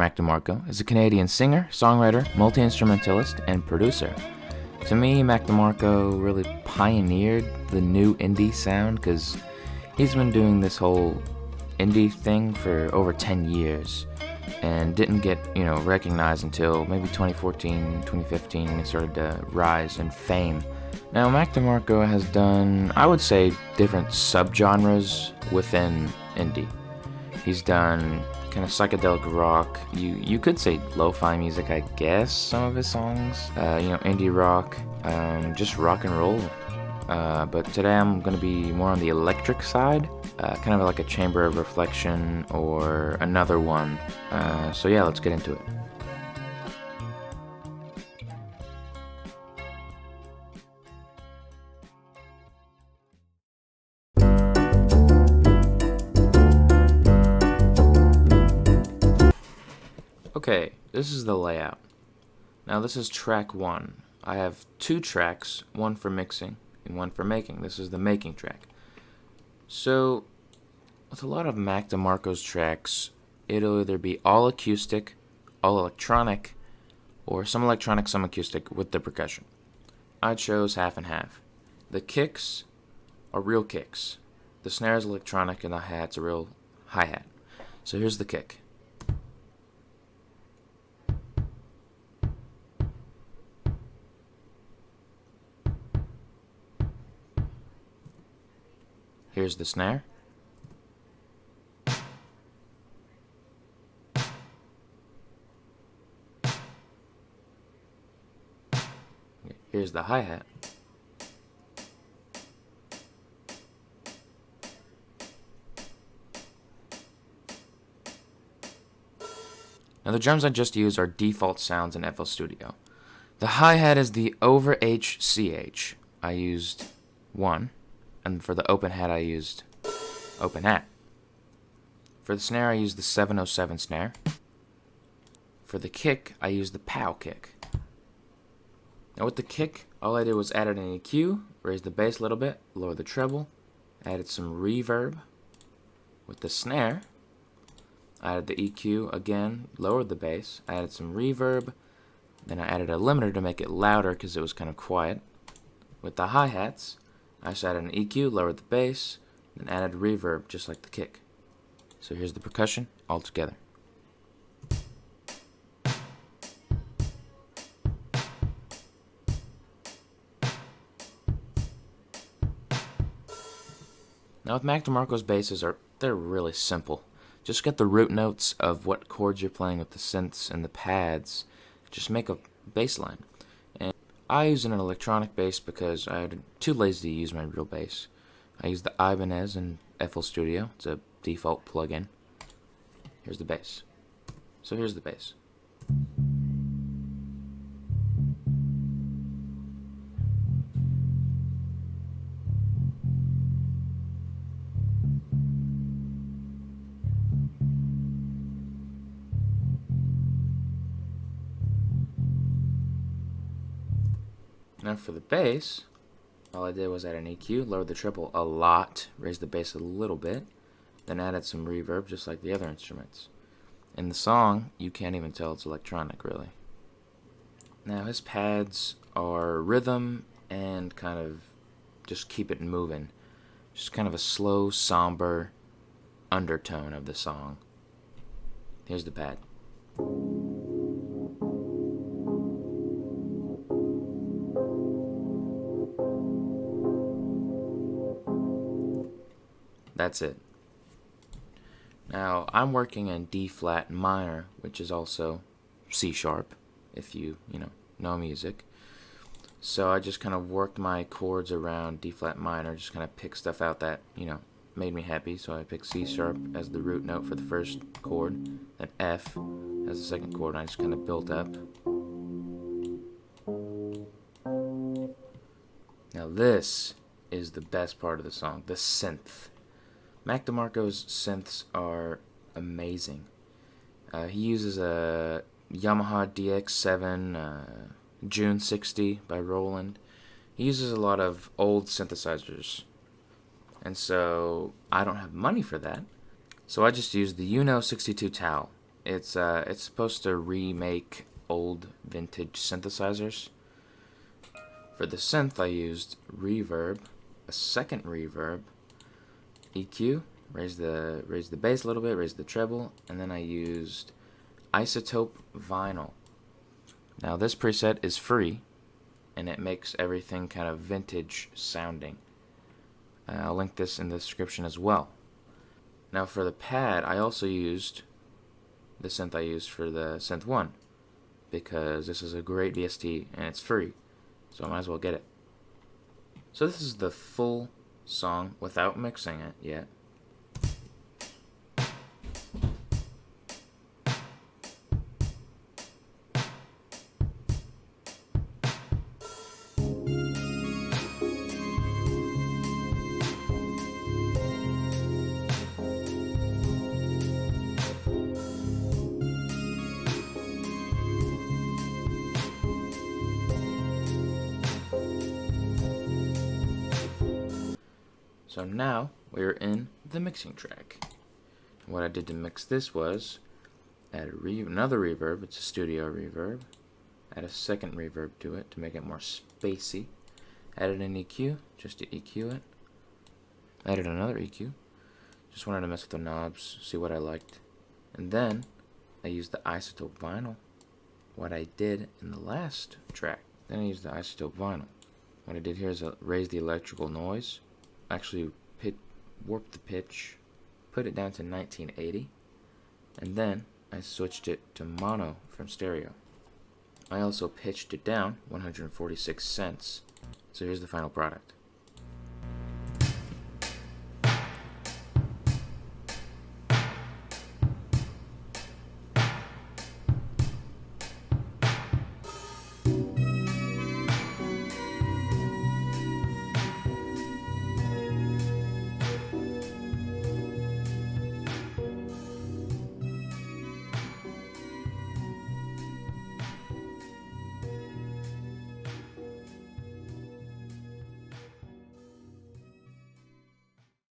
Mac Demarco is a Canadian singer, songwriter, multi-instrumentalist, and producer. To me, Mac Demarco really pioneered the new indie sound because he's been doing this whole indie thing for over 10 years and didn't get, recognized until maybe 2014, 2015 when he started to rise in fame. Now, Mac DeMarco has done, I would say, different subgenres within indie. He's done kind of psychedelic rock. You could say lo-fi music, I guess, some of his songs. Indie rock, just rock and roll. But today I'm going to be more on the electric side, kind of like a Chamber of Reflection or another one. So yeah, let's get into it. Okay, this is the layout. Now this is track 1. I have 2 tracks, one for mixing and one for making. This is the making track. So, with a lot of Mac DeMarco's tracks, it'll either be all acoustic, all electronic, or some electronic, some acoustic with the percussion. I chose half and half. The kicks are real kicks. The snare is electronic and the hi-hat's a real hi-hat. So here's the kick. Here's the snare. Here's the hi-hat. Now the drums I just used are default sounds in FL Studio. The hi-hat is the over HCH. I used 1. And for the open hat I used open hat. For the snare I used the 707 snare. For the kick I used the POW kick. Now with the kick, all I did was added an EQ, raised the bass a little bit, lower the treble, added some reverb. With the snare, I added the EQ again, lowered the bass, added some reverb, then I added a limiter to make it louder because it was kind of quiet. With the hi-hats, I just added an EQ, lowered the bass, then added reverb just like the kick. So here's the percussion all together. Now with Mac DeMarco's basses, they're really simple. Just get the root notes of what chords you're playing with the synths and the pads. Just make a bass line. And I use an electronic bass because I'm too lazy to use my real bass. I use the Ibanez in FL Studio. It's a default plugin. Here's the bass. So here's the bass. Now for the bass, all I did was add an EQ, lowered the treble a lot, raised the bass a little bit, then added some reverb just like the other instruments. In the song, you can't even tell it's electronic really. Now his pads are rhythm and kind of just keep it moving. Just kind of a slow, somber undertone of the song. Here's the pad. That's it. Now, I'm working in D flat minor, which is also C sharp, if you know music. So I just kind of worked my chords around D flat minor, just kind of picked stuff out that, made me happy. So I picked C sharp as the root note for the first chord, then F as the second chord, and I just kind of built up. Now this is the best part of the song, the synth. Mac DeMarco's synths are amazing. He uses a Yamaha DX7 June 60 by Roland. He uses a lot of old synthesizers. And so I don't have money for that. So I just used the Uno 62 Tau. It's supposed to remake old vintage synthesizers. For the synth, I used reverb, a second reverb, EQ, raise the bass a little bit, raise the treble, and then I used isotope vinyl. Now this preset is free, and it makes everything kind of vintage sounding. I'll link this in the description as well. Now for the pad, I also used the synth I used for the Synth 1, because this is a great VST and it's free, so I might as well get it. So this is the full song without mixing it yet. So now we're in the mixing track. What I did to mix this was add another reverb. It's a studio reverb. Add a second reverb to it to make it more spacey. Added an EQ just to EQ it. Added another EQ. Just wanted to mess with the knobs, see what I liked. And then I used the isotope vinyl. What I did in the last track. Then I used the isotope vinyl. What I did here is raise the electrical noise. Actually warped the pitch, put it down to 1980, and then I switched it to mono from stereo. I also pitched it down 146 cents. So here's the final product.